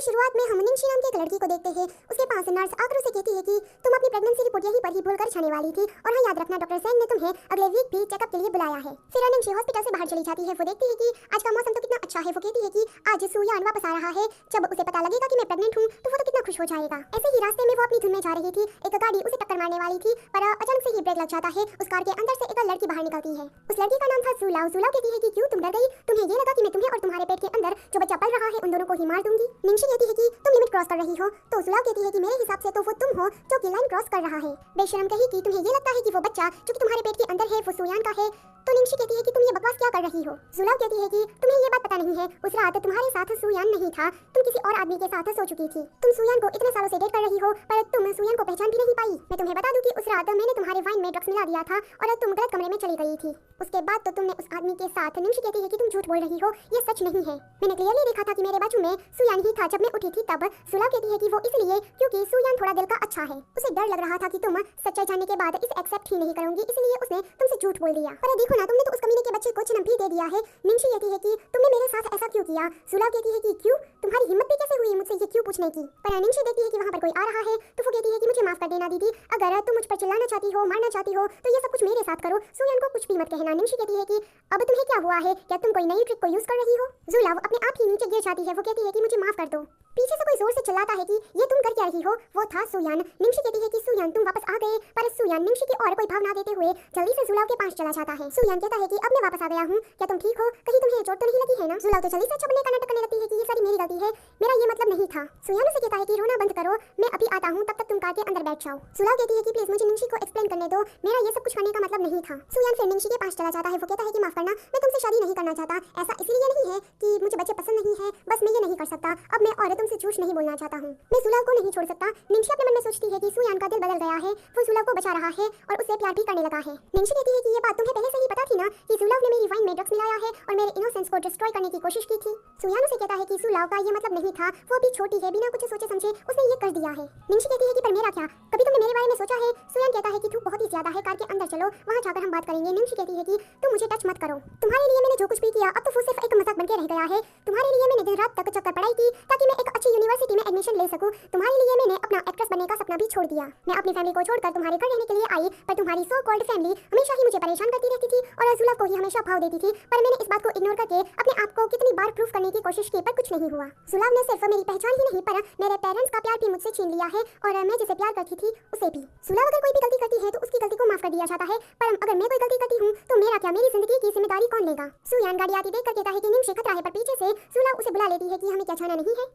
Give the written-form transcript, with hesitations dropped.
की शुरुआत में हम निंशी नाम की एक लड़की को देखते हैं। उसके पास नर्स आकर उसे कहती है कि तुम अपनी प्रेगनेंसी रिपोर्ट यहीं पर ही भूल कर छाने वाली थी और हाँ याद रखना डॉक्टर सेन ने तुम्हें अगले वीक भी चेकअप के लिए बुलाया है। फिर निंशी हॉस्पिटल से बाहर चली जाती है। वो देखती है कि आज का मौसम तो कितना अच्छा है। वो कहती है कि आज सुयान वापस आ रहा है। जब उसे पता लगेगा कि मैं प्रेग्नेंट हूँ तो वो तो कितना खुश हो जाएगा। ऐसे ही रास्ते में वो अपनी धुन में जा रही थी। एक गाड़ी उसे टक्कर मारने वाली थी पर अचानक से ही ब्रेक लग जाता है। उस कार के अंदर से एक लड़की बाहर निकलती है। उस लड़की का नाम था सुलाव। सुलाव कहती है कि क्यों तुम डर गई? तुम्हें ये लगा कि मैं तुम्हें और तुम्हारे पेट के अंदर जो बच्चा पल रहा है उन दोनों को ही मार दूंगी। निंशी कहती है कि तुम लिमिट क्रॉस कर रही हो। तो सुलाव कहती है कि मेरे हिसाब से तो वो तुम हो जो कि लाइन क्रॉस कर रहा है। बेशरम कही कि तुम्हें ये लगता है कि वो बच्चा जो कि तुम्हारे पेट के अंदर है वो सुयान का है। तो निंशी कहती है कि तुम ये बकवास क्या कर रही हो? सुलाव कहती है कि तुम्हें ये बात पता नहीं है, उस रात तुम्हारे साथ सुयान नहीं था, तुम किसी और आदमी के साथ सो चुकी थी। तुम सुयान को इतने सालों से डेट कर रही हो पर तुम सुयान को पहचान भी नहीं पाई। मैं तुम्हें बता दूं कि उस रात मैंने तुम्हारे वाइन में ड्रग्स मिला दिया था और तुम गलत कमरे में चली गई थी। उसके बाद तो तुमने उस आदमी के साथ। निंशी कहती है कि तुम झूठ बोल रही हो, ये सच नहीं है। मैंने क्लियरली देखा था कि मेरे बाजू में सुयान ही था जब मैं उठी थी तब। सुलाव कहती है कि वो इसलिए क्योंकि सुयान थोड़ा दिल का अच्छा है। उसे डर लग रहा था कि तुम सच्चाई जानने के बाद इसे एक्सेप्ट ही नहीं करोगी, इसलिए उसने तुमसे झूठ बोल दिया। पर देखो ना, तुमने तो उस कमीने के बच्चे को जन्म भी दे दिया है। निंशी कहती है कि तुमने मेरे साथ ऐसा क्यों किया? सुलाव कहती है कि क्यों? तुम्हारी हिम्मत भी कैसे हुई मुझसे ये क्यों पूछने की? पर निंशी देखती है कि वहाँ पर कोई आ रहा है तो वो कहती है कि मुझे माफ कर देना दीदी, अगर तुम मुझ पर चिल्लाना चाहती हो, मारना चाहती हो तो ये सब कुछ मेरे साथ करो, सुयान को कुछ भी मत कहना। निंशी कहती है कि अब तुम्हें क्या हुआ है? क्या तुम कोई नई ट्रिक को यूज कर रही हो? सुलाव अपने आप ही नीचे गिर जाती है। वो कहती है कि मुझे माफ कर दो। पीछे से कोई जोर से चिल्लाता है कि ये तुम कर क्या रही हो? वो था सुयान। निंशी कहती है कि सुयान तुम वापस आ गए, पर सुयान निंशी की और कोई भाव ना देते हुए जल्दी से सुलाव के पास चला जाता है। सुयान कहता है कि अब मैं वापस आ गया हूँ, क्या तुम ठीक हो? कहीं तुम्हें चोट तो नहीं लगी है ना? सुलाव तो जल्दी से छपने का नाटक करने लगती है कि ये सारी मेरी गलती है, मेरा ये मतलब नहीं था। सुयान उसे कहता है कि रोना बंद करो, मैं अभी आता हूँ, तब तक तुम कार के अंदर बैठ जाओ। सुलाव कहती है कि प्लीज मुझे निंशी को एक्सप्लेन करने दो, मेरा ये सब कुछ करने का मतलब नहीं था। सुयान फिर निंशी के पास चला जाता है। वो कहता है कि माफ करना, मैं तुमसे शादी नहीं करना चाहता। ऐसा इसलिए नहीं है कि मुझे बच्चे पसंद नहीं है, बस मैं ये नहीं कर सकता। अब मैं और तुमसे झूठ नहीं बोलना चाहता हूँ। मैं सुलाव को नहीं छोड़ सकता। निंशी अपने मन में सोचती है कि सुयान का दिल बदल गया है, वो सुलाव को बचा रहा है और उससे प्यार भी करने लगा है। निंशी कहती है कि ये बात तुम्हें पहले से ही पता थी ना कि सुलाव ने मेरी वाइन में ड्रग्स मिलाया है और मेरे इनोसेंस को डिस्ट्रॉय करने की कोशिश की थी। सुयान उसे कहता है कि सुलाव का ये मतलब नहीं था, वो भी छोटी है, बिना कुछ सोचे समझे उसने ये कर दिया है। निंशी कहती है कि पर मेरा क्या? कभी तुमने मेरे बारे में सोचा है? सुयान कहता है कि धूप बहुत ही ज्यादा है, कार के अंदर चलो, वहाँ जाकर हम बात करेंगे। निंशी कहती है कि तुम मुझे टच मत करो, तुम्हारे लिए मैंने जो कुछ भी किया अब तो वो सिर्फ एक मजाक बनके रह गया है। तुम्हारे लिए मैंने दिन रात तक चक्कर पढ़ाई की ताकि मैं एक अच्छी यूनिवर्सिटी में एडमिशन ले सकूं। तुम्हारे लिए मैंने अपना एक्ट्रेस बनने का सपना भी छोड़ दिया। मैं अपनी फैमिली को छोड़कर तुम्हारे घर रहने के लिए आई, पर तुम्हारी सो कॉल्ड फैमिली हमेशा ही मुझे परेशान करती रहती थी और सुलाव को ही हमेशा भाव देती थी। पर मैंने इस बात को इग्नोर करके अपने आप को कितनी बार प्रूफ करने की कोशिश की पर कुछ नहीं हुआ। सुलाव ने सिर्फ मेरी पहचान ही नहीं पर मेरे पेरेंट्स का प्यार भी मुझसे छीन लिया है और मैं जिसे प्यार करती थी उसे भी। सुलाव अगर कोई भी गलती करती है तो उसकी गलती को माफ कर दिया जाता है, पर अगर मैं कोई गलती करती हूँ तो मेरा क्या, मेरी जिंदगी की जिम्मेदारी कौन लेगा? सुयान गाड़ी आती देखकर कहता है कि निंशी खतरा है, पर पीछे से सुलाव उसे बुला लेती है कि हमें क्या जाना नहीं है।